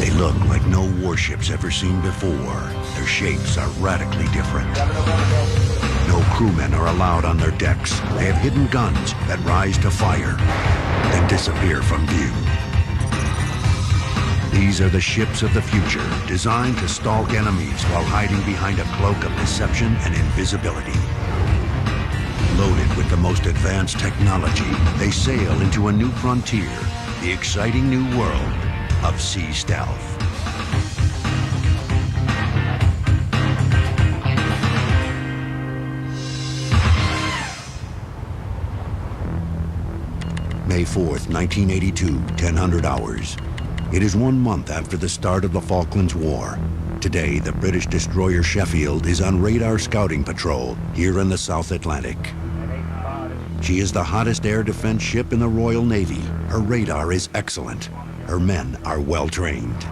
They look like no warships ever seen before. Their shapes are radically different. No crewmen are allowed on their decks. They have hidden guns that rise to fire, then disappear from view. These are the ships of the future, designed to stalk enemies while hiding behind a cloak of deception and invisibility. Loaded with the most advanced technology, they sail into a new frontier, the exciting new world of sea stealth. May 4th, 1982, 1000 hours. It is 1 month after the start of the Falklands War. Today, the British destroyer Sheffield is on radar scouting patrol here in the South Atlantic. She is the hottest air defense ship in the Royal Navy. Her radar is excellent. Her men are well trained.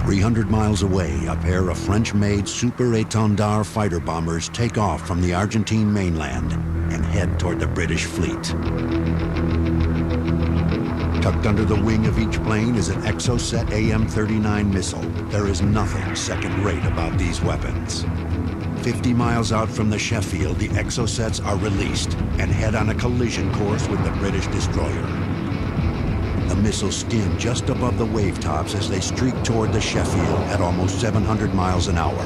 300 miles away, a pair of French-made Super Étendard fighter bombers take off from the Argentine mainland and head toward the British fleet. Tucked under the wing of each plane is an Exocet AIM-39 missile. There is nothing second-rate about these weapons. 50 miles out from the Sheffield, the Exocets are released and head on a collision course with the British destroyer. The missiles skim just above the wave tops as they streak toward the Sheffield at almost 700 miles an hour.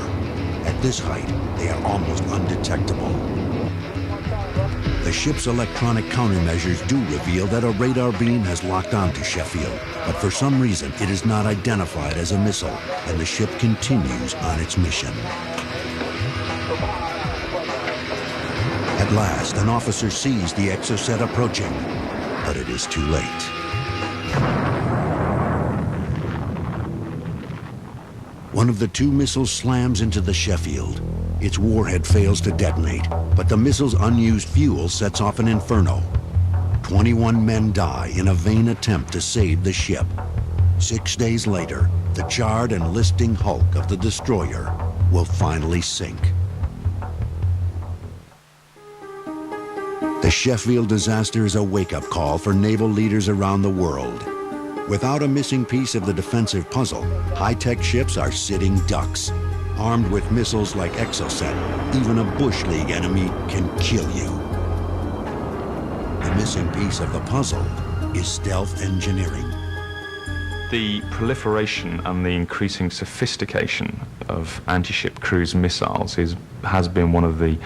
At this height, they are almost undetectable. The ship's electronic countermeasures do reveal that a radar beam has locked onto Sheffield, but for some reason it is not identified as a missile, and the ship continues on its mission. At last, an officer sees the Exocet approaching, but it is too late. One of the two missiles slams into the Sheffield. Its warhead fails to detonate, but the missile's unused fuel sets off an inferno. 21 men die in a vain attempt to save the ship. 6 days later, the charred and listing hulk of the destroyer will finally sink. The Sheffield disaster is a wake-up call for naval leaders around the world. Without a missing piece of the defensive puzzle, high-tech ships are sitting ducks. Armed with missiles like Exocet, even a Bush League enemy can kill you. The missing piece of the puzzle is stealth engineering. The proliferation and the increasing sophistication of anti-ship cruise missiles has been one of the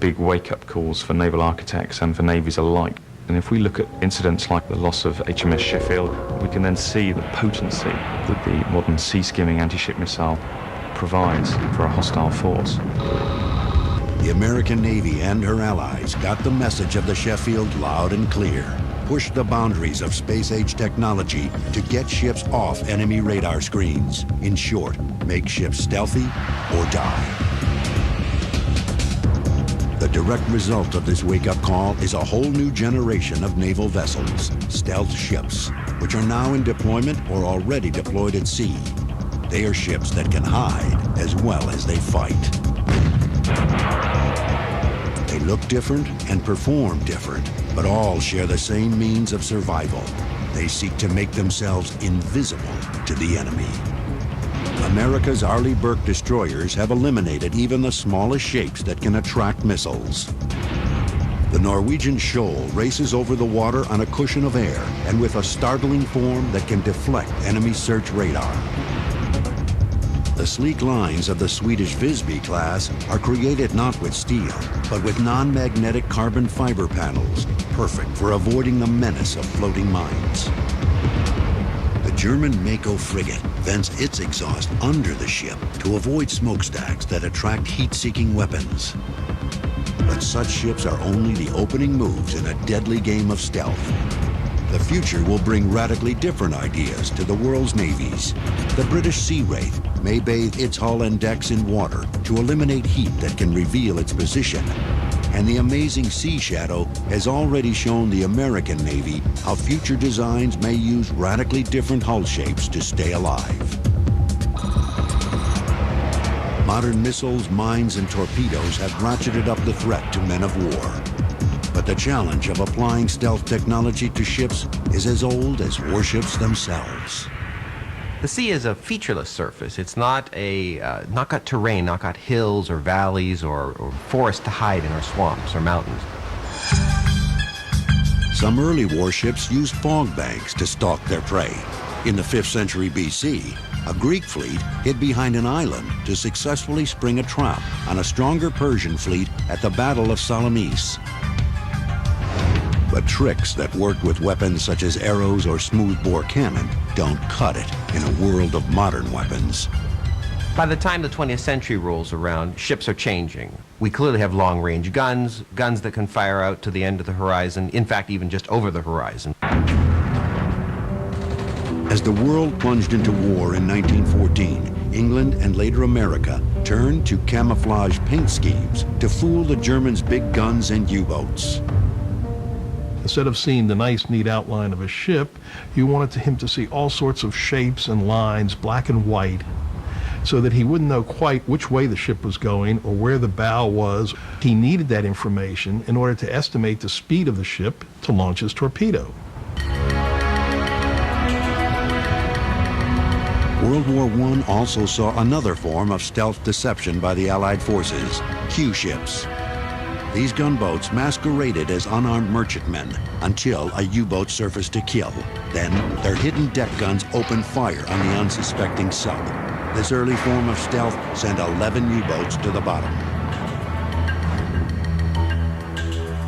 big wake-up calls for naval architects and for navies alike. And if we look at incidents like the loss of HMS Sheffield, we can then see the potency that the modern sea-skimming anti-ship missile provides for a hostile force. The American Navy and her allies got the message of the Sheffield loud and clear. Push the boundaries of space-age technology to get ships off enemy radar screens. In short, make ships stealthy or die. The direct result of this wake-up call is a whole new generation of naval vessels, stealth ships, which are now in deployment or already deployed at sea. They are ships that can hide as well as they fight. They look different and perform different, but all share the same means of survival. They seek to make themselves invisible to the enemy. America's Arleigh Burke destroyers have eliminated even the smallest shapes that can attract missiles. The Norwegian Shoal races over the water on a cushion of air and with a startling form that can deflect enemy search radar. The sleek lines of the Swedish Visby class are created not with steel, but with non-magnetic carbon fiber panels, perfect for avoiding the menace of floating mines. The German Mako frigate vents its exhaust under the ship to avoid smokestacks that attract heat-seeking weapons. But such ships are only the opening moves in a deadly game of stealth. The future will bring radically different ideas to the world's navies. The British Sea Wraith may bathe its hull and decks in water to eliminate heat that can reveal its position. And the amazing Sea Shadow has already shown the American Navy how future designs may use radically different hull shapes to stay alive. Modern missiles, mines, and torpedoes have ratcheted up the threat to men of war. But the challenge of applying stealth technology to ships is as old as warships themselves. The sea is a featureless surface. It's not got terrain, not got hills or valleys or forests to hide in, or swamps or mountains. Some early warships used fog banks to stalk their prey. In the 5th century BC, a Greek fleet hid behind an island to successfully spring a trap on a stronger Persian fleet at the Battle of Salamis. But tricks that work with weapons such as arrows or smoothbore cannon don't cut it in a world of modern weapons. By the time the 20th century rolls around, ships are changing. We clearly have long-range guns, guns that can fire out to the end of the horizon, in fact, even just over the horizon. As the world plunged into war in 1914, England and later America turned to camouflage paint schemes to fool the Germans' big guns and U-boats. Instead of seeing the nice, neat outline of a ship, you wanted him to see all sorts of shapes and lines, black and white, so that he wouldn't know quite which way the ship was going or where the bow was. He needed that information in order to estimate the speed of the ship to launch his torpedo. World War I also saw another form of stealth deception by the Allied forces, Q-ships. These gunboats masqueraded as unarmed merchantmen until a U-boat surfaced to kill. Then, their hidden deck guns opened fire on the unsuspecting sub. This early form of stealth sent 11 U-boats to the bottom.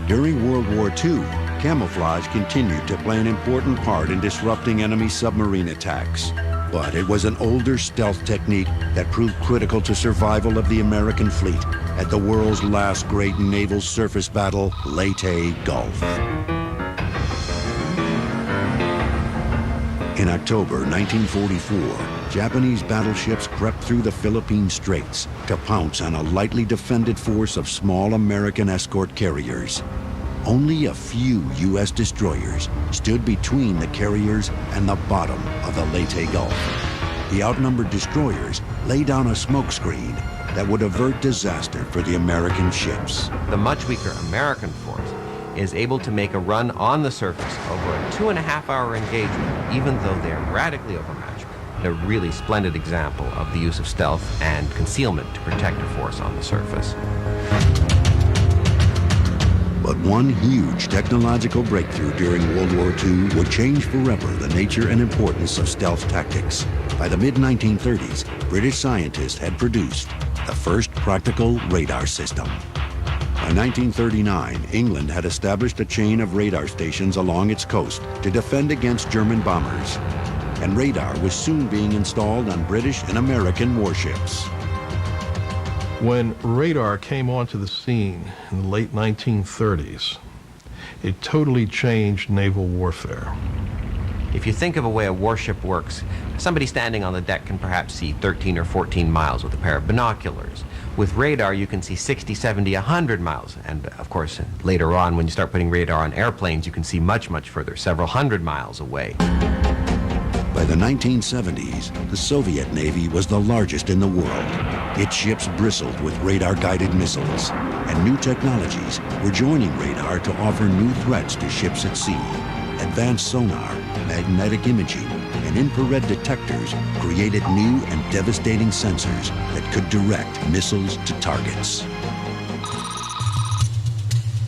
During World War II, camouflage continued to play an important part in disrupting enemy submarine attacks. But it was an older stealth technique that proved critical to survival of the American fleet at the world's last great naval surface battle, Leyte Gulf. In October 1944, Japanese battleships crept through the Philippine Straits to pounce on a lightly defended force of small American escort carriers. Only a few U.S. destroyers stood between the carriers and the bottom of the Leyte Gulf. The outnumbered destroyers lay down a smokescreen that would avert disaster for the American ships. The much weaker American force is able to make a run on the surface over a 2.5-hour engagement, even though they're radically overmatched. A really splendid example of the use of stealth and concealment to protect a force on the surface. But one huge technological breakthrough during World War II would change forever the nature and importance of stealth tactics. By the mid-1930s, British scientists had produced the first practical radar system. By 1939, England had established a chain of radar stations along its coast to defend against German bombers. And radar was soon being installed on British and American warships. When radar came onto the scene in the late 1930s, it totally changed naval warfare. If you think of a way a warship works, somebody standing on the deck can perhaps see 13 or 14 miles with a pair of binoculars. With radar, you can see 60, 70, 100 miles. And of course, later on, when you start putting radar on airplanes, you can see much, much further, several hundred miles away. By the 1970s, the Soviet Navy was the largest in the world. Its ships bristled with radar-guided missiles, and new technologies were joining radar to offer new threats to ships at sea. Advanced sonar, magnetic imaging, and infrared detectors created new and devastating sensors that could direct missiles to targets.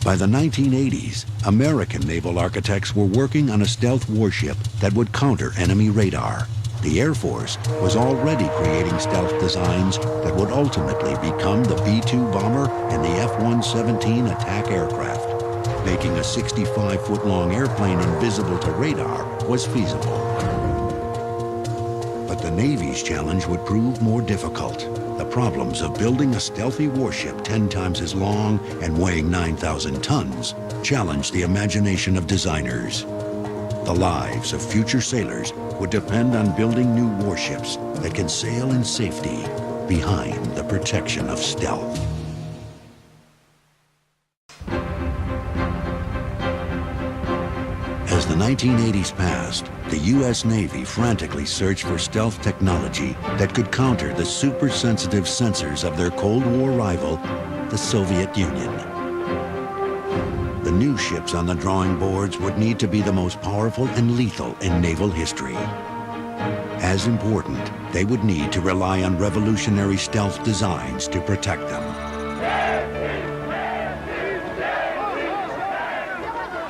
By the 1980s, American naval architects were working on a stealth warship that would counter enemy radar. The Air Force was already creating stealth designs that would ultimately become the B-2 bomber and the F-117 attack aircraft. Making a 65-foot-long airplane invisible to radar was feasible. But the Navy's challenge would prove more difficult. The problems of building a stealthy warship 10 times as long and weighing 9,000 tons challenged the imagination of designers. The lives of future sailors would depend on building new warships that can sail in safety behind the protection of stealth. As the 1980s passed, the U.S. Navy frantically searched for stealth technology that could counter the super-sensitive sensors of their Cold War rival, the Soviet Union. The new ships on the drawing boards would need to be the most powerful and lethal in naval history. As important, they would need to rely on revolutionary stealth designs to protect them.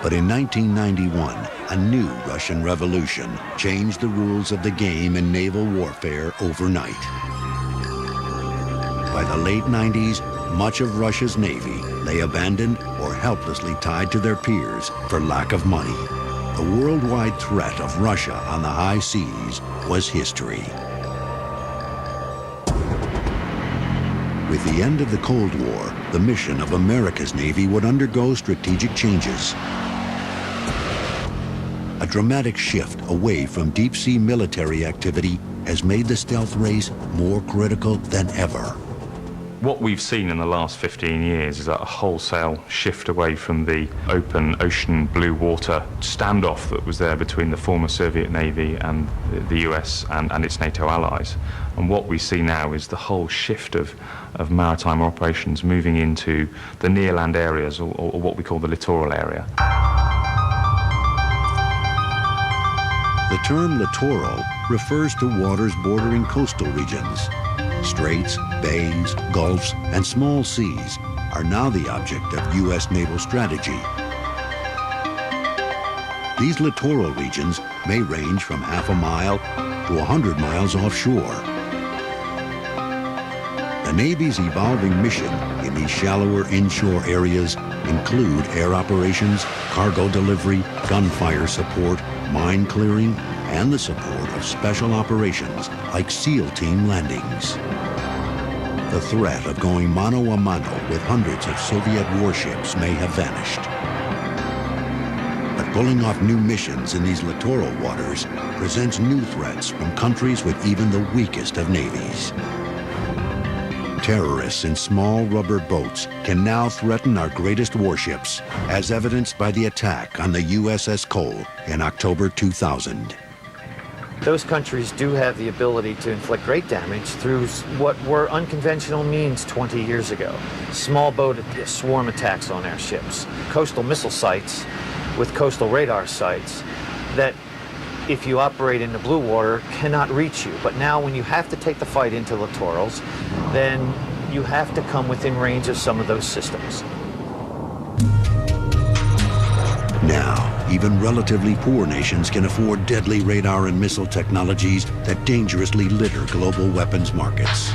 But in 1991, a new Russian revolution changed the rules of the game in naval warfare overnight. By the late 90s, much of Russia's navy lay abandoned or helplessly tied to their piers for lack of money. The worldwide threat of Russia on the high seas was history. With the end of the Cold War, the mission of America's Navy would undergo strategic changes. A dramatic shift away from deep-sea military activity has made the stealth race more critical than ever. What we've seen in the last 15 years is a wholesale shift away from the open ocean blue water standoff that was there between the former Soviet Navy and the US and its NATO allies. And what we see now is the whole shift of maritime operations moving into the near land areas, or what we call the littoral area. The term littoral refers to waters bordering coastal regions. Straits, bays, gulfs, and small seas are now the object of U.S. naval strategy. These littoral regions may range from half a mile to 100 miles offshore. The Navy's evolving mission in these shallower inshore areas include air operations, cargo delivery, gunfire support, mine clearing, and the support of special operations like SEAL team landings. The threat of going mano a mano with hundreds of Soviet warships may have vanished. But pulling off new missions in these littoral waters presents new threats from countries with even the weakest of navies. Terrorists in small rubber boats can now threaten our greatest warships, as evidenced by the attack on the USS Cole in October 2000. Those countries do have the ability to inflict great damage through what were unconventional means 20 years ago. Small boat swarm attacks on our ships, coastal missile sites with coastal radar sites that, if you operate in the blue water, cannot reach you. But now when you have to take the fight into littorals, then you have to come within range of some of those systems. Now, even relatively poor nations can afford deadly radar and missile technologies that dangerously litter global weapons markets.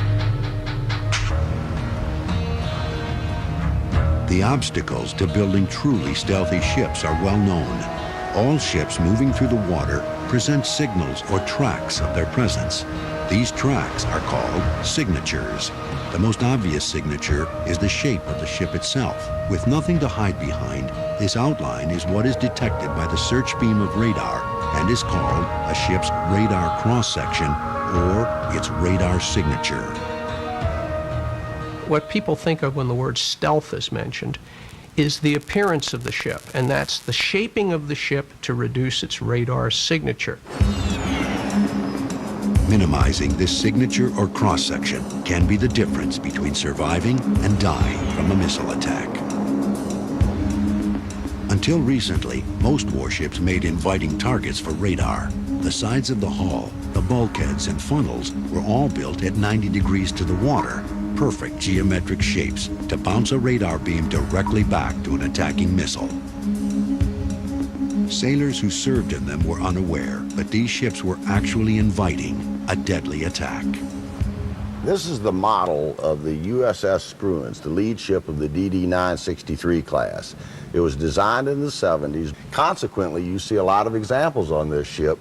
The obstacles to building truly stealthy ships are well known. All ships moving through the water present signals or tracks of their presence. These tracks are called signatures. The most obvious signature is the shape of the ship itself. With nothing to hide behind, this outline is what is detected by the search beam of radar and is called a ship's radar cross-section or its radar signature. What people think of when the word stealth is mentioned is the appearance of the ship, and that's the shaping of the ship to reduce its radar signature. Minimizing this signature or cross-section can be the difference between surviving and dying from a missile attack. Until recently, most warships made inviting targets for radar. The sides of the hull, the bulkheads, and funnels were all built at 90 degrees to the water, perfect geometric shapes to bounce a radar beam directly back to an attacking missile. Sailors who served in them were unaware that these ships were actually inviting a deadly attack. This is the model of the USS Spruance, the lead ship of the DD-963 class. It was designed in the 70s. Consequently, you see a lot of examples on this ship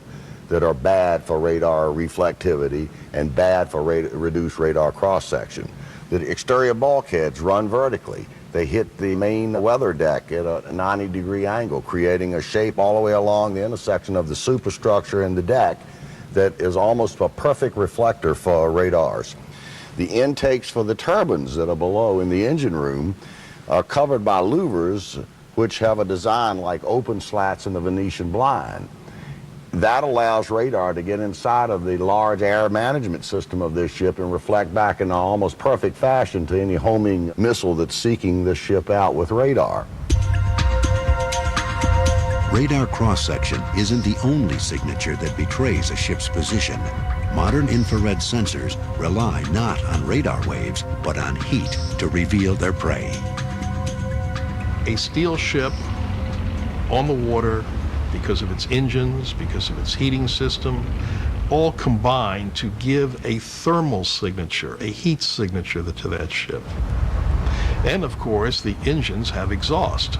that are bad for radar reflectivity and bad for reduced radar cross-section. The exterior bulkheads run vertically. They hit the main weather deck at a 90-degree angle, creating a shape all the way along the intersection of the superstructure and the deck that is almost a perfect reflector for radars. The intakes for the turbines that are below in the engine room are covered by louvers, which have a design like open slats in the Venetian blind. That allows radar to get inside of the large air management system of this ship and reflect back in an almost perfect fashion to any homing missile that's seeking this ship out with radar. Radar cross-section isn't the only signature that betrays a ship's position. Modern infrared sensors rely not on radar waves, but on heat to reveal their prey. A steel ship on the water, because of its engines, because of its heating system, all combine to give a thermal signature, a heat signature to that ship. And of course, the engines have exhaust.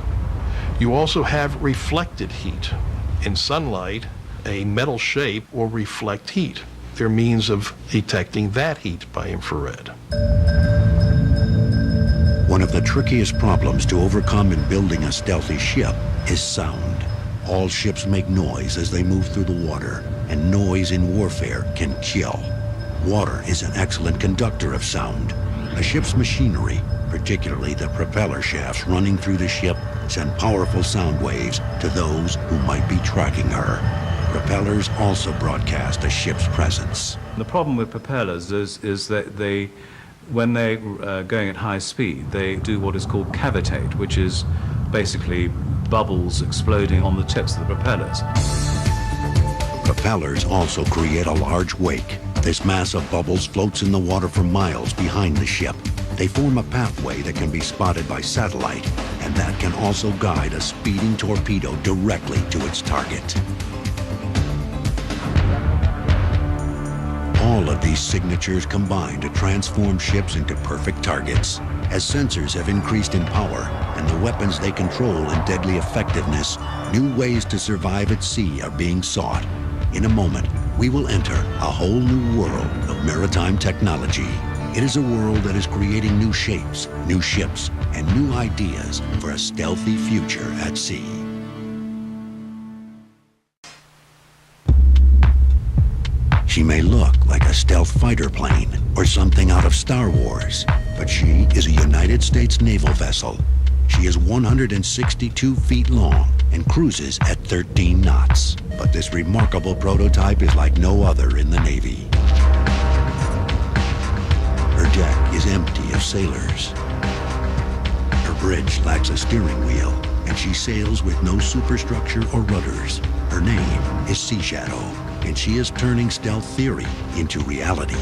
You also have reflected heat. In sunlight, a metal shape will reflect heat. There are means of detecting that heat by infrared. One of the trickiest problems to overcome in building a stealthy ship is sound. All ships make noise as they move through the water, and noise in warfare can kill. Water is an excellent conductor of sound. A ship's machinery, particularly the propeller shafts running through the ship, send powerful sound waves to those who might be tracking her. Propellers also broadcast a ship's presence. The problem with propellers is that they, when they're going at high speed, they do what is called cavitate, which is basically bubbles exploding on the tips of the propellers. Propellers also create a large wake. This mass of bubbles floats in the water for miles behind the ship. They form a pathway that can be spotted by satellite, and that can also guide a speeding torpedo directly to its target. All of these signatures combine to transform ships into perfect targets. As sensors have increased in power and the weapons they control in deadly effectiveness, new ways to survive at sea are being sought. In a moment, we will enter a whole new world of maritime technology. It is a world that is creating new shapes, new ships, and new ideas for a stealthy future at sea. She may look like a stealth fighter plane or something out of Star Wars, but she is a United States naval vessel. She is 162 feet long and cruises at 13 knots. But this remarkable prototype is like no other in the Navy. Her deck is empty of sailors. Her bridge lacks a steering wheel, and she sails with no superstructure or rudders. Her name is Sea Shadow, and she is turning stealth theory into reality.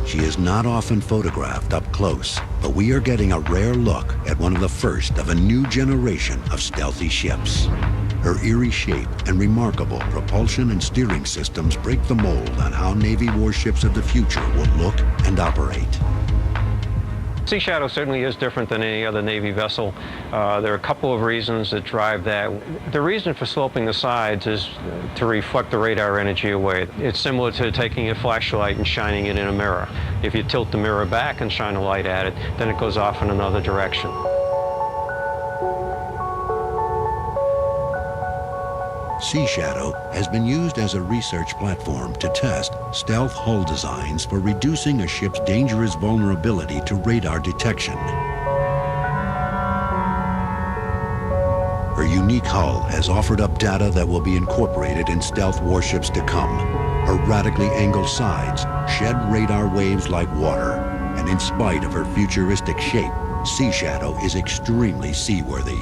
She is not often photographed up close, but we are getting a rare look at one of the first of a new generation of stealthy ships. Her eerie shape and remarkable propulsion and steering systems break the mold on how Navy warships of the future will look and operate. Sea Shadow certainly is different than any other Navy vessel. There are a couple of reasons that drive that. The reason for sloping the sides is to reflect the radar energy away. It's similar to taking a flashlight and shining it in a mirror. If you tilt the mirror back and shine a light at it, then it goes off in another direction. Sea Shadow has been used as a research platform to test stealth hull designs for reducing a ship's dangerous vulnerability to radar detection. Her unique hull has offered up data that will be incorporated in stealth warships to come. Her radically angled sides shed radar waves like water, and in spite of her futuristic shape, Sea Shadow is extremely seaworthy.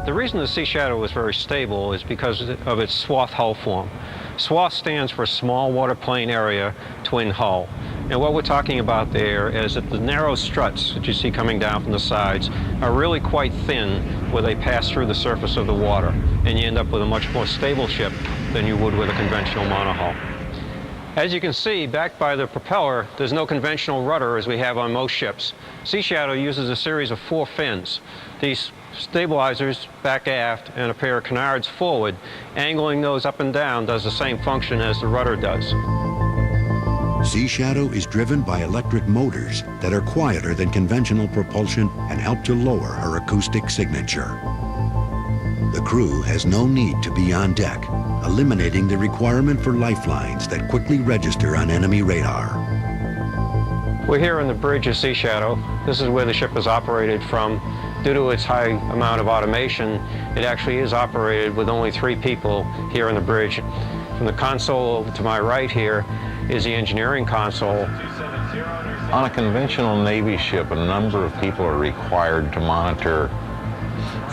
The reason the Sea Shadow is very stable is because of its swath hull form. Swath stands for Small Waterplane Area Twin Hull. And what we're talking about there is that the narrow struts that you see coming down from the sides are really quite thin where they pass through the surface of the water, and you end up with a much more stable ship than you would with a conventional monohull. As you can see, back by the propeller, there's no conventional rudder as we have on most ships. Sea Shadow uses a series of 4 fins. These stabilizers back aft and a pair of canards forward, angling those up and down does the same function as the rudder does. Sea Shadow is driven by electric motors that are quieter than conventional propulsion and help to lower her acoustic signature. The crew has no need to be on deck, eliminating the requirement for lifelines that quickly register on enemy radar. We're here on the bridge of Sea Shadow. This is where the ship is operated from. Due to its high amount of automation, it actually is operated with only 3 people here on the bridge. From the console to my right here is the engineering console. On a conventional Navy ship, a number of people are required to monitor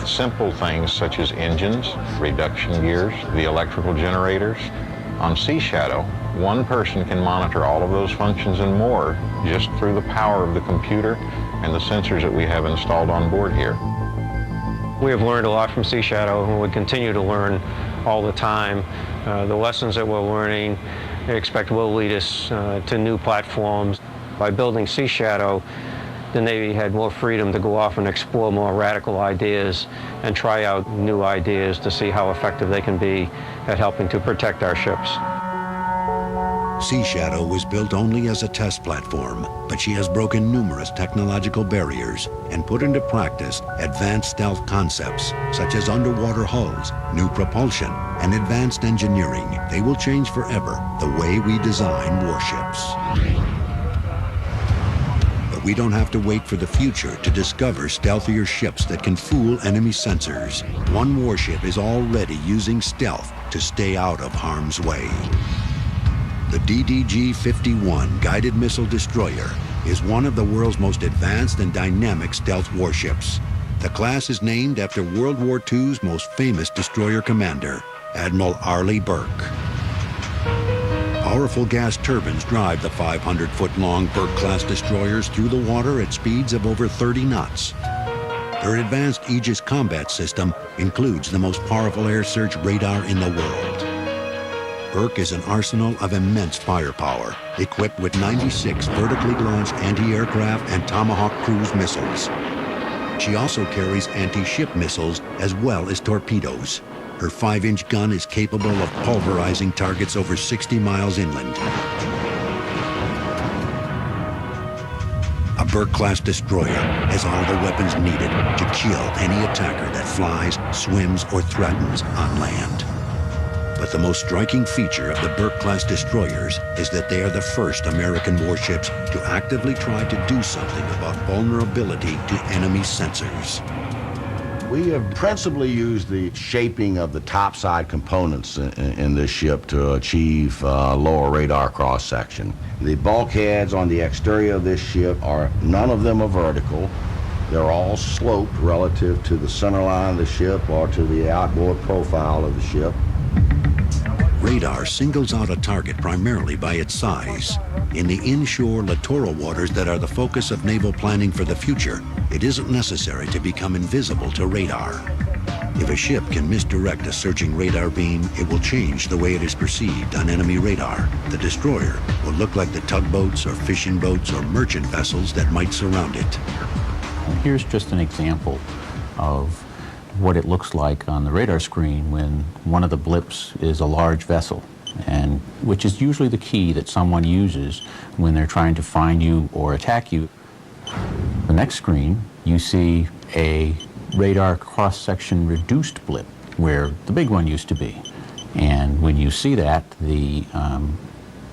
simple things such as engines, reduction gears, the electrical generators. On Sea Shadow, one person can monitor all of those functions and more just through the power of the computer and the sensors that we have installed on board here. We have learned a lot from Sea Shadow, and we continue to learn all the time. The lessons that we're learning, I expect will lead us to new platforms. By building Sea Shadow, the Navy had more freedom to go off and explore more radical ideas and try out new ideas to see how effective they can be at helping to protect our ships. Sea Shadow was built only as a test platform, but she has broken numerous technological barriers and put into practice advanced stealth concepts such as underwater hulls, new propulsion, and advanced engineering. They will change forever the way we design warships. But we don't have to wait for the future to discover stealthier ships that can fool enemy sensors. One warship is already using stealth to stay out of harm's way. The DDG-51 guided missile destroyer is one of the world's most advanced and dynamic stealth warships. The class is named after World War II's most famous destroyer commander, Admiral Arleigh Burke. Powerful gas turbines drive the 500-foot-long Burke-class destroyers through the water at speeds of over 30 knots. Their advanced Aegis combat system includes the most powerful air search radar in the world. Burke is an arsenal of immense firepower, equipped with 96 vertically launched anti-aircraft and Tomahawk cruise missiles. She also carries anti-ship missiles as well as torpedoes. Her 5-inch gun is capable of pulverizing targets over 60 miles inland. A Burke-class destroyer has all the weapons needed to kill any attacker that flies, swims, or threatens on land. But the most striking feature of the Burke-class destroyers is that they are the first American warships to actively try to do something about vulnerability to enemy sensors. We have principally used the shaping of the topside components in this ship to achieve lower radar cross-section. The bulkheads on the exterior of this ship none of them are vertical. They're all sloped relative to the center line of the ship or to the outboard profile of the ship. Radar singles out a target primarily by its size. In the inshore littoral waters that are the focus of naval planning for the future, it isn't necessary to become invisible to radar. If a ship can misdirect a searching radar beam, it will change the way it is perceived on enemy radar. The destroyer will look like the tugboats or fishing boats or merchant vessels that might surround it. Here's just an example of what it looks like on the radar screen when one of the blips is a large vessel, and which is usually the key that someone uses when they're trying to find you or attack you. The next screen, you see a radar cross-section reduced blip where the big one used to be. And when you see that, the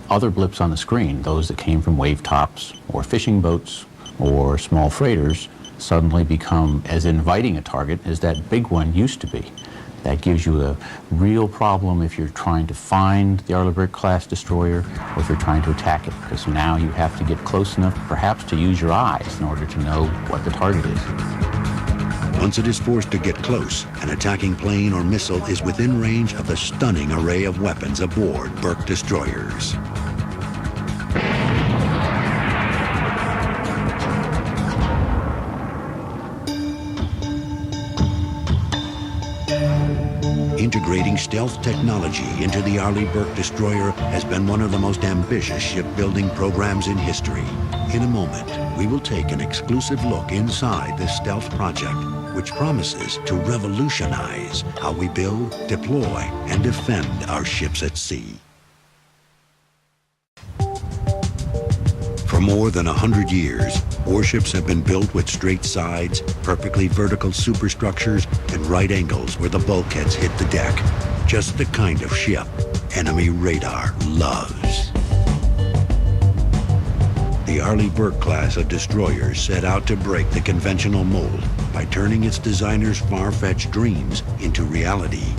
other blips on the screen, those that came from wave tops or fishing boats or small freighters, suddenly become as inviting a target as that big one used to be. That gives you a real problem if you're trying to find the Arleigh Burke-class destroyer or if you're trying to attack it, because now you have to get close enough perhaps to use your eyes in order to know what the target is. Once it is forced to get close, an attacking plane or missile is within range of the stunning array of weapons aboard Burke destroyers. Integrating stealth technology into the Arleigh Burke destroyer has been one of the most ambitious shipbuilding programs in history. In a moment, we will take an exclusive look inside this stealth project, which promises to revolutionize how we build, deploy, and defend our ships at sea. For more than 100 years, warships have been built with straight sides, perfectly vertical superstructures, and right angles where the bulkheads hit the deck. Just the kind of ship enemy radar loves. The Arleigh Burke class of destroyers set out to break the conventional mold by turning its designers' far-fetched dreams into reality.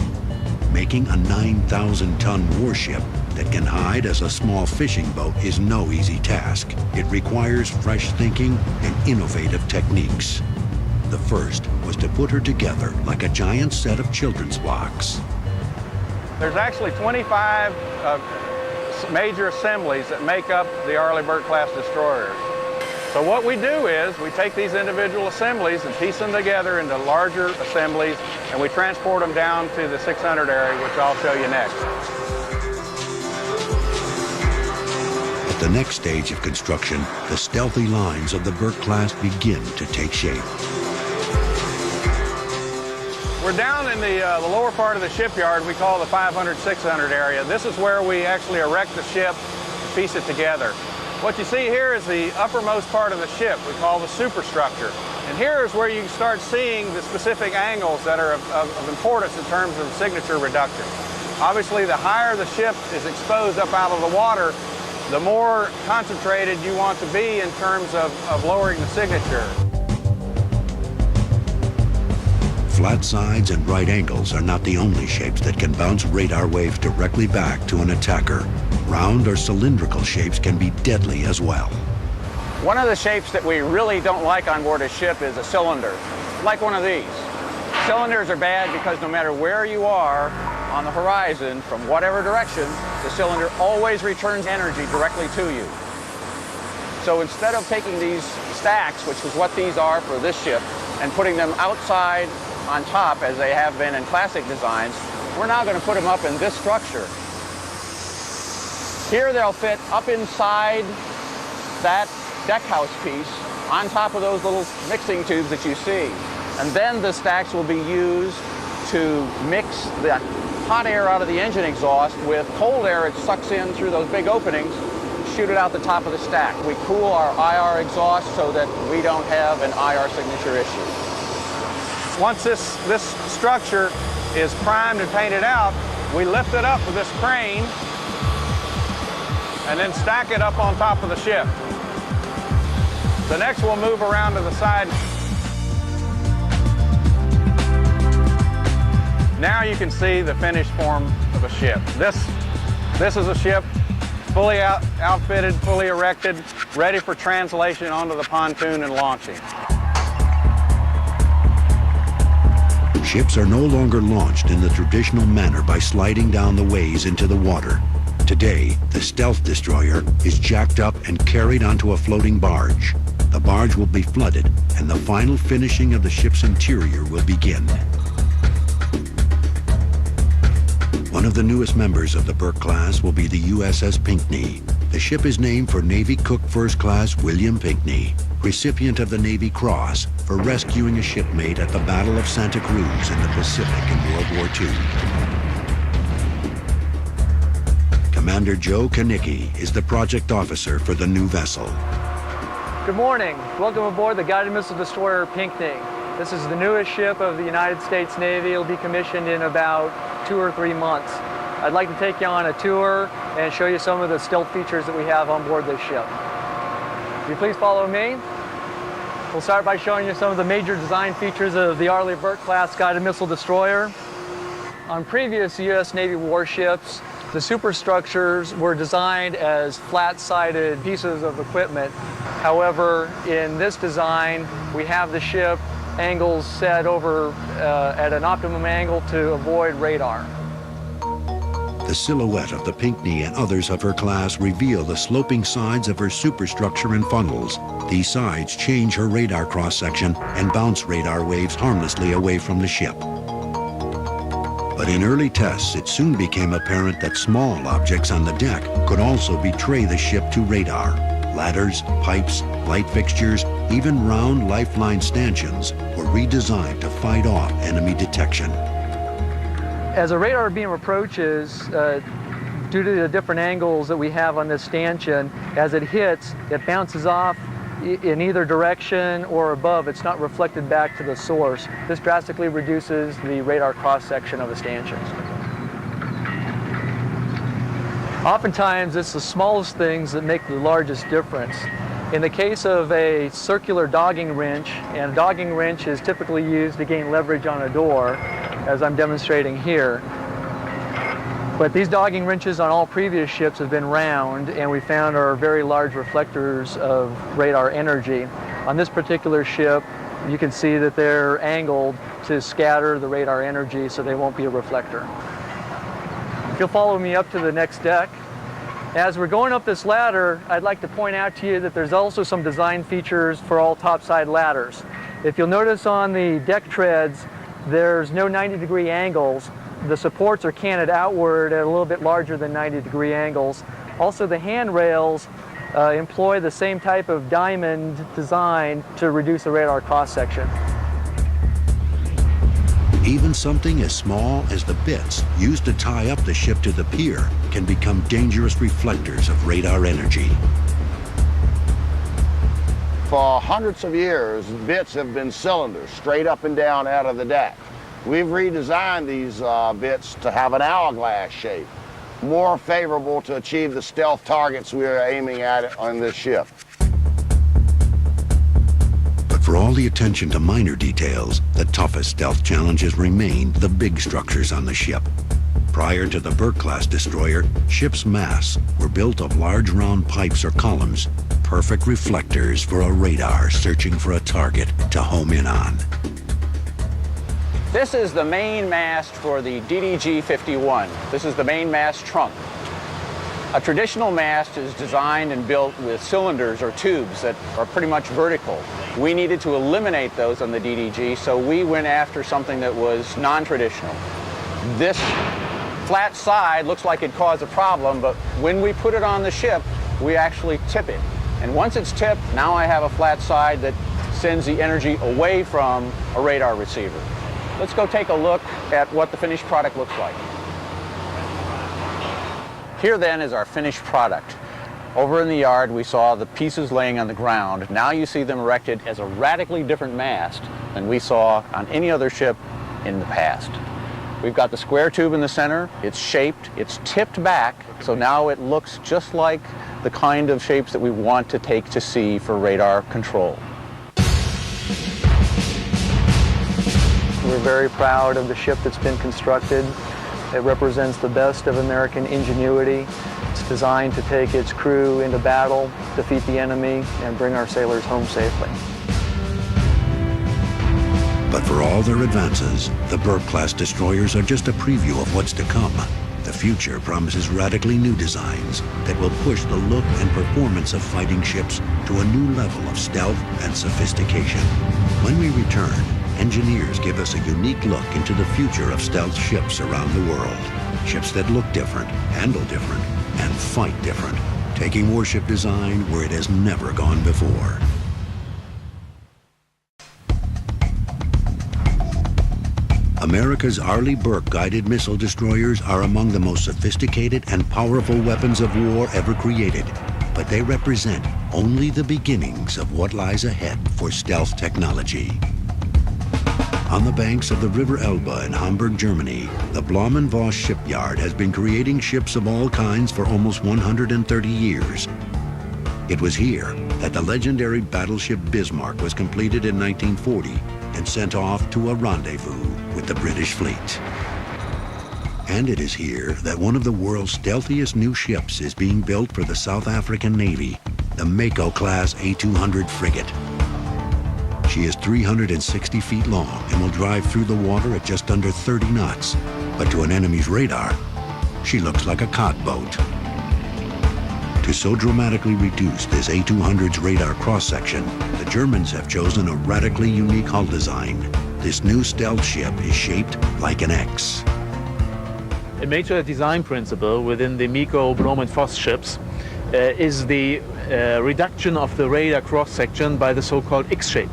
Making a 9,000-ton warship that can hide as a small fishing boat is no easy task. It requires fresh thinking and innovative techniques. The first was to put her together like a giant set of children's blocks. There's actually 25 major assemblies that make up the Arleigh Burke-class destroyers. So what we do is we take these individual assemblies and piece them together into larger assemblies, and we transport them down to the 600 area, which I'll show you next. At the next stage of construction, the stealthy lines of the Burke-class begin to take shape. We're down in the lower part of the shipyard we call the 500, 600 area. This is where we actually erect the ship and piece it together. What you see here is the uppermost part of the ship we call the superstructure. And here is where you can start seeing the specific angles that are of importance in terms of signature reduction. Obviously, the higher the ship is exposed up out of the water, the more concentrated you want to be in terms of lowering the signature. Flat sides and right angles are not the only shapes that can bounce radar waves directly back to an attacker. Round or cylindrical shapes can be deadly as well. One of the shapes that we really don't like on board a ship is a cylinder, like one of these. Cylinders are bad because no matter where you are on the horizon, from whatever direction, the cylinder always returns energy directly to you. So instead of taking these stacks, which is what these are for this ship, and putting them outside on top as they have been in classic designs, we're now going to put them up in this structure. Here they'll fit up inside that deckhouse piece on top of those little mixing tubes that you see. And then the stacks will be used to mix the hot air out of the engine exhaust with cold air it sucks in through those big openings, shoot it out the top of the stack. We cool our IR exhaust so that we don't have an IR signature issue. Once this structure is primed and painted out, we lift it up with this crane and then stack it up on top of the ship. The next we'll move around to the side. Now you can see the finished form of a ship. This is a ship fully outfitted, fully erected, ready for translation onto the pontoon and launching. Ships are no longer launched in the traditional manner by sliding down the ways into the water. Today, the stealth destroyer is jacked up and carried onto a floating barge. The barge will be flooded, and the final finishing of the ship's interior will begin. One of the newest members of the Burke class will be the USS Pinckney. The ship is named for Navy Cook First Class William Pinckney, recipient of the Navy Cross for rescuing a shipmate at the Battle of Santa Cruz in the Pacific in World War II. Commander Joe Kanicki is the project officer for the new vessel. Good morning. Welcome aboard the Guided Missile Destroyer Pinckney. This is the newest ship of the United States Navy. It'll be commissioned in about 2 or 3 months. I'd like to take you on a tour and show you some of the stealth features that we have on board this ship. Will you please follow me? We'll start by showing you some of the major design features of the Arleigh Burke-class Guided Missile Destroyer. On previous U.S. Navy warships, the superstructures were designed as flat-sided pieces of equipment. However, in this design, we have the ship angles set over at an optimum angle to avoid radar. The silhouette of the Pinckney and others of her class reveal the sloping sides of her superstructure and funnels. These sides change her radar cross-section and bounce radar waves harmlessly away from the ship. But in early tests, it soon became apparent that small objects on the deck could also betray the ship to radar. Ladders, pipes, light fixtures, even round lifeline stanchions were redesigned to fight off enemy detection. As a radar beam approaches, due to the different angles that we have on this stanchion, as it hits, it bounces off in either direction or above. It's not reflected back to the source. This drastically reduces the radar cross-section of the stanchions. Oftentimes, it's the smallest things that make the largest difference. In the case of a circular dogging wrench, and a dogging wrench is typically used to gain leverage on a door, as I'm demonstrating here. But these dogging wrenches on all previous ships have been round, and we found are very large reflectors of radar energy. On this particular ship, You can see that they're angled to scatter the radar energy so they won't be a reflector. If you'll follow me up to the next deck. As we're going up this ladder, I'd like to point out to you that there's also some design features for all topside ladders. If you'll notice on the deck treads, there's no 90-degree angles. The supports are canted outward at a little bit larger than 90-degree angles. Also, the handrails employ the same type of diamond design to reduce the radar cross-section. Even something as small as the bits used to tie up the ship to the pier can become dangerous reflectors of radar energy. For hundreds of years, bits have been cylinders, straight up and down out of the deck. We've redesigned these bits to have an hourglass shape, more favorable to achieve the stealth targets we are aiming at on this ship. But for all the attention to minor details, the toughest stealth challenges remain the big structures on the ship. Prior to the Burke-class destroyer, ships' masts were built of large round pipes or columns, perfect reflectors for a radar searching for a target to home in on. This is the main mast for the DDG-51. This is the main mast trunk. A traditional mast is designed and built with cylinders or tubes that are pretty much vertical. We needed to eliminate those on the DDG, so we went after something that was non-traditional. This flat side looks like it caused a problem, but when we put it on the ship, we actually tip it. And once it's tipped, now I have a flat side that sends the energy away from a radar receiver. Let's go take a look at what the finished product looks like. Here then is our finished product. Over in the yard we saw the pieces laying on the ground. Now you see them erected as a radically different mast than we saw on any other ship in the past. We've got the square tube in the center, it's shaped, it's tipped back, so now it looks just like the kind of shapes that we want to take to sea for radar control. We're very proud of the ship that's been constructed. It represents the best of American ingenuity. It's designed to take its crew into battle, defeat the enemy, and bring our sailors home safely. But for all their advances, the Burke-class destroyers are just a preview of what's to come. The future promises radically new designs that will push the look and performance of fighting ships to a new level of stealth and sophistication. When we return, engineers give us a unique look into the future of stealth ships around the world. Ships that look different, handle different, and fight different, taking warship design where it has never gone before. America's Arleigh Burke guided missile destroyers are among the most sophisticated and powerful weapons of war ever created, but they represent only the beginnings of what lies ahead for stealth technology. On the banks of the River Elbe in Hamburg, Germany, the Blohm + Voss shipyard has been creating ships of all kinds for almost 130 years. It was here that the legendary battleship Bismarck was completed in 1940 and sent off to a rendezvous with the British fleet. And it is here that one of the world's stealthiest new ships is being built for the South African Navy, the Mako-class A200 frigate. She is 360 feet long and will drive through the water at just under 30 knots. But to an enemy's radar, she looks like a cod boat. To so dramatically reduce this A200's radar cross-section, the Germans have chosen a radically unique hull design. This new stealth ship is shaped like an X. A major design principle within the MEKO Blohm + Voss ships is the reduction of the radar cross-section by the so-called X-shape.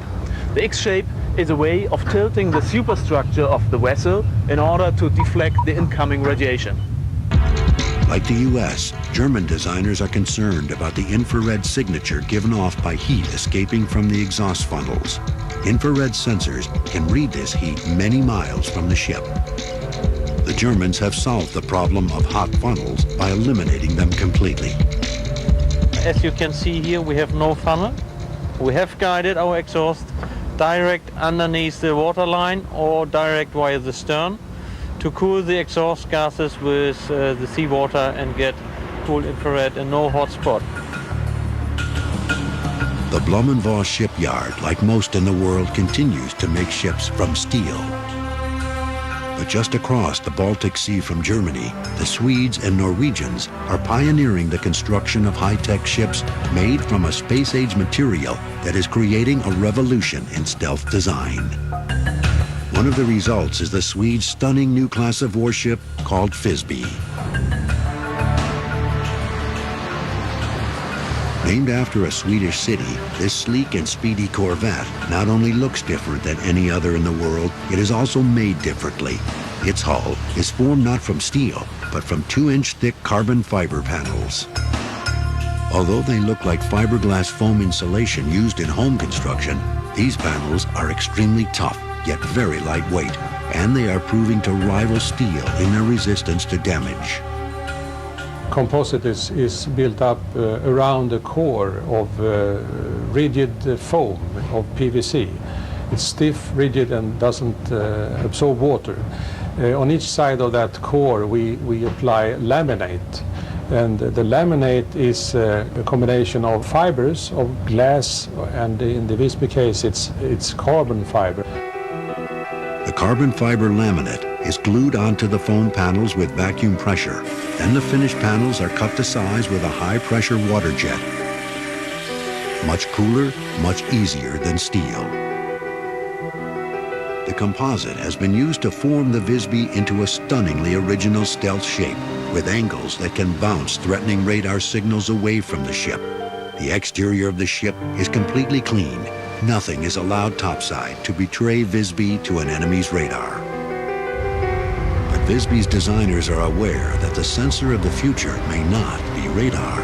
The X-shape is a way of tilting the superstructure of the vessel in order to deflect the incoming radiation. Like the US, German designers are concerned about the infrared signature given off by heat escaping from the exhaust funnels. Infrared sensors can read this heat many miles from the ship. The Germans have solved the problem of hot funnels by eliminating them completely. As you can see here, we have no funnel. We have guided our exhaust direct underneath the waterline or direct via the stern to cool the exhaust gases with the seawater and get cool infrared and no hot spot. The Blumenvoss shipyard, like most in the world, continues to make ships from steel. But just across the Baltic Sea from Germany, the Swedes and Norwegians are pioneering the construction of high-tech ships made from a space-age material that is creating a revolution in stealth design. One of the results is the Swedes' stunning new class of warship called Visby. Named after a Swedish city, this sleek and speedy corvette not only looks different than any other in the world, it is also made differently. Its hull is formed not from steel, but from 2-inch thick carbon fiber panels. Although they look like fiberglass foam insulation used in home construction, these panels are extremely tough, yet very lightweight, and they are proving to rival steel in their resistance to damage. Composite is built up around the core of rigid foam of PVC. It's stiff, rigid, and doesn't absorb water. On each side of that core we apply laminate. And the laminate is a combination of fibers of glass, and in the Visby case it's carbon fiber. The carbon fiber laminate is glued onto the foam panels with vacuum pressure. Then the finished panels are cut to size with a high-pressure water jet. Much cooler, much easier than steel. The composite has been used to form the Visby into a stunningly original stealth shape, with angles that can bounce threatening radar signals away from the ship. The exterior of the ship is completely clean. Nothing is allowed topside to betray Visby to an enemy's radar. But Visby's designers are aware that the sensor of the future may not be radar.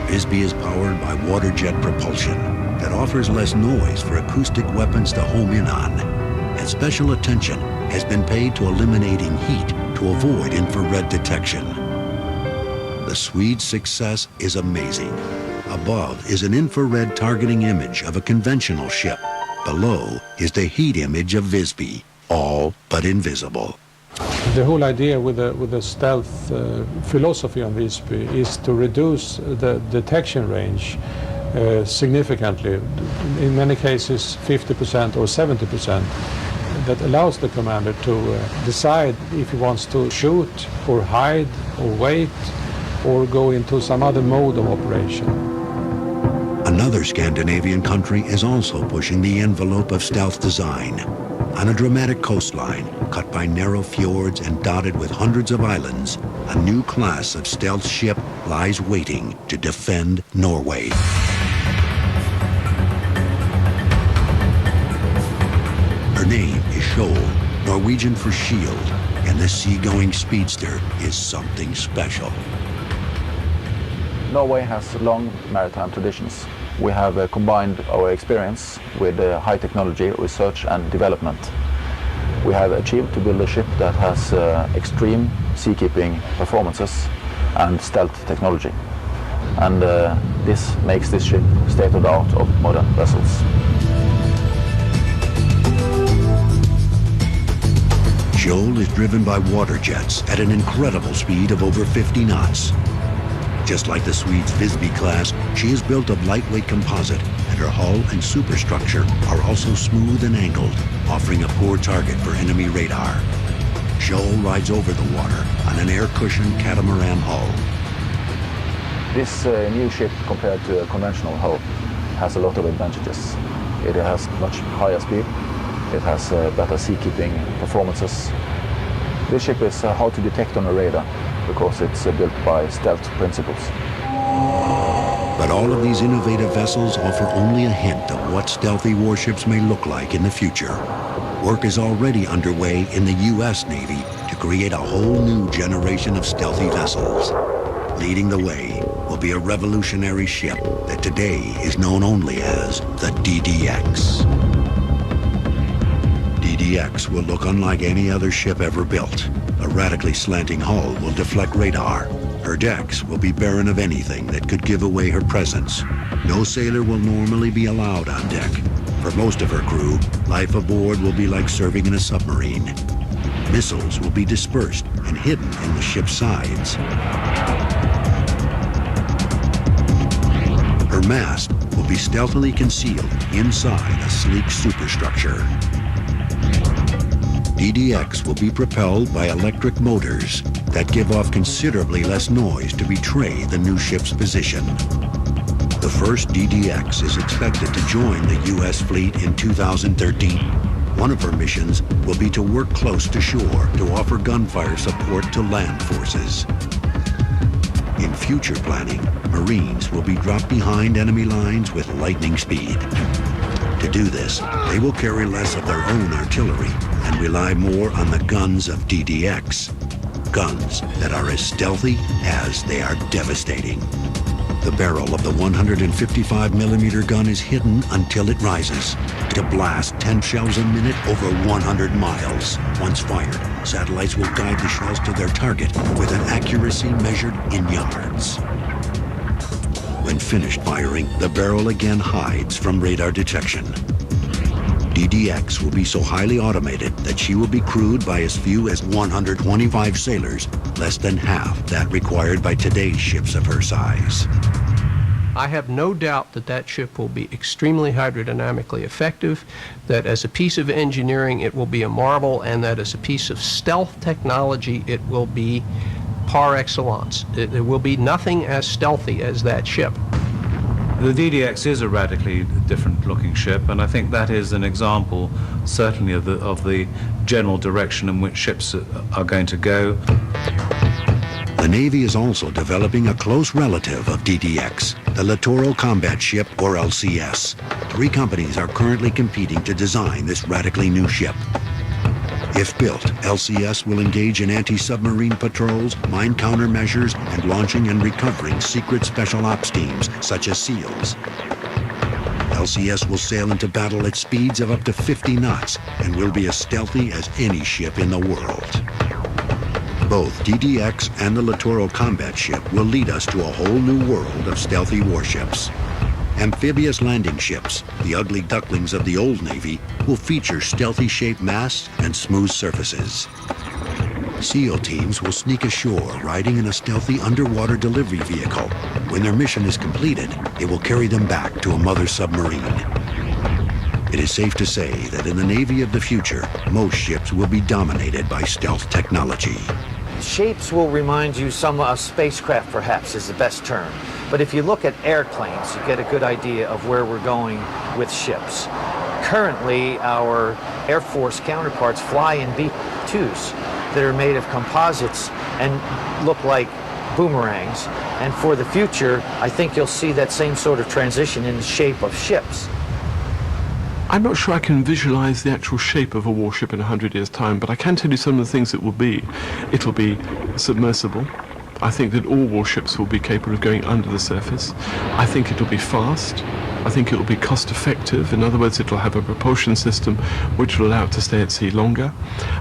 Visby is powered by water jet propulsion that offers less noise for acoustic weapons to home in on. And special attention has been paid to eliminating heat to avoid infrared detection. The Swedes' success is amazing. Above is an infrared targeting image of a conventional ship. Below is the heat image of Visby, all but invisible. The whole idea with the stealth philosophy on Visby is to reduce the detection range significantly, in many cases 50% or 70%. That allows the commander to decide if he wants to shoot or hide or wait or go into some other mode of operation. Another Scandinavian country is also pushing the envelope of stealth design. On a dramatic coastline, cut by narrow fjords and dotted with hundreds of islands, a new class of stealth ship lies waiting to defend Norway. Her name is Skjold, Norwegian for shield, and this seagoing speedster is something special. Norway has long maritime traditions. We have combined our experience with high technology, research and development. We have achieved to build a ship that has extreme seakeeping performances and stealth technology. And this makes this ship state-of-the-art of modern vessels. Skjold is driven by water jets at an incredible speed of over 50 knots. Just like the Swedes' Visby class, she is built of lightweight composite, and her hull and superstructure are also smooth and angled, offering a poor target for enemy radar. Skjold rides over the water on an air-cushioned catamaran hull. This new ship, compared to a conventional hull, has a lot of advantages. It has much higher speed. It has better seakeeping performances. This ship is hard to detect on a radar because it's built by stealth principles. But all of these innovative vessels offer only a hint of what stealthy warships may look like in the future. Work is already underway in the U.S. Navy to create a whole new generation of stealthy vessels. Leading the way will be a revolutionary ship that today is known only as the DDX. DDX will look unlike any other ship ever built. A radically slanting hull will deflect radar. Her decks will be barren of anything that could give away her presence. No sailor will normally be allowed on deck. For most of her crew, life aboard will be like serving in a submarine. Missiles will be dispersed and hidden in the ship's sides. Her mast will will be stealthily concealed inside a sleek superstructure. DDX will be propelled by electric motors that give off considerably less noise to betray the new ship's position. The first DDX is expected to join the U.S. fleet in 2013. One of her missions will be to work close to shore to offer gunfire support to land forces. In future planning, Marines will be dropped behind enemy lines with lightning speed. To do this, they will carry less of their own artillery and rely more on the guns of DDX. Guns that are as stealthy as they are devastating. The barrel of the 155mm gun is hidden until it rises to blast 10 shells a minute over 100 miles. Once fired, satellites will guide the shells to their target with an accuracy measured in yards. When finished firing, the barrel again hides from radar detection. DDX will be so highly automated that she will be crewed by as few as 125 sailors, less than half that required by today's ships of her size. I have no doubt that that ship will be extremely hydrodynamically effective, that as a piece of engineering it will be a marvel, and that as a piece of stealth technology it will be par excellence. There will be nothing as stealthy as that ship. The DDX is a radically different looking ship, and I think that is an example certainly of the general direction in which ships are going to go. The Navy is also developing a close relative of DDX, the Littoral Combat Ship, or LCS. 3 companies are currently competing to design this radically new ship. If built, LCS will engage in anti-submarine patrols, mine countermeasures, and launching and recovering secret special ops teams, such as SEALs. LCS will sail into battle at speeds of up to 50 knots and will be as stealthy as any ship in the world. Both DDX and the Littoral Combat Ship will lead us to a whole new world of stealthy warships. Amphibious landing ships, the ugly ducklings of the old Navy, will feature stealthy-shaped masts and smooth surfaces. SEAL teams will sneak ashore riding in a stealthy underwater delivery vehicle. When their mission is completed, it will carry them back to a mother submarine. It is safe to say that in the Navy of the future, most ships will be dominated by stealth technology. Shapes will remind you some of spacecraft, perhaps, is the best term. But if you look at airplanes, you get a good idea of where we're going with ships. Currently, our Air Force counterparts fly in B-2s that are made of composites and look like boomerangs. And for the future, I think you'll see that same sort of transition in the shape of ships. I'm not sure I can visualize the actual shape of a warship in 100 years' time, but I can tell you some of the things it will be. It'll be submersible. I think that all warships will be capable of going under the surface. I think it'll be fast. I think it'll be cost-effective. In other words, it'll have a propulsion system which will allow it to stay at sea longer.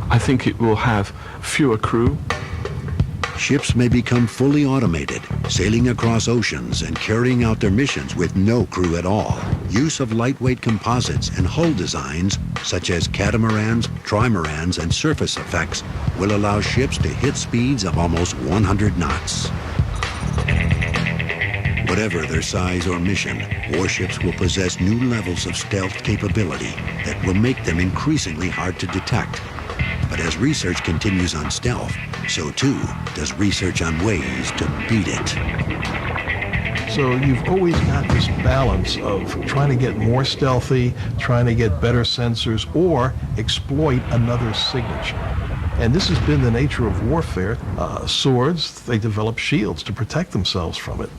I think it will have fewer crew. Ships may become fully automated, sailing across oceans and carrying out their missions with no crew at all. Use of lightweight composites and hull designs, such as catamarans, trimarans, and surface effects, will allow ships to hit speeds of almost 100 knots. Whatever their size or mission, warships will possess new levels of stealth capability that will make them increasingly hard to detect. But as research continues on stealth, so too does research on ways to beat it. So you've always got this balance of trying to get more stealthy, trying to get better sensors, or exploit another signature. And this has been the nature of warfare. Swords, they develop shields to protect themselves from it.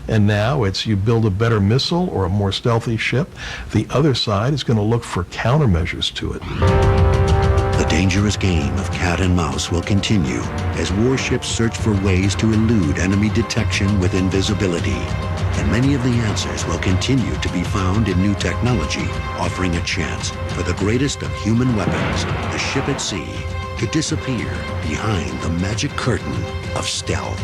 And now it's you build a better missile or a more stealthy ship. The other side is going to look for countermeasures to it. The dangerous game of cat and mouse will continue as warships search for ways to elude enemy detection with invisibility. And many of the answers will continue to be found in new technology, offering a chance for the greatest of human weapons, the ship at sea, to disappear behind the magic curtain of stealth.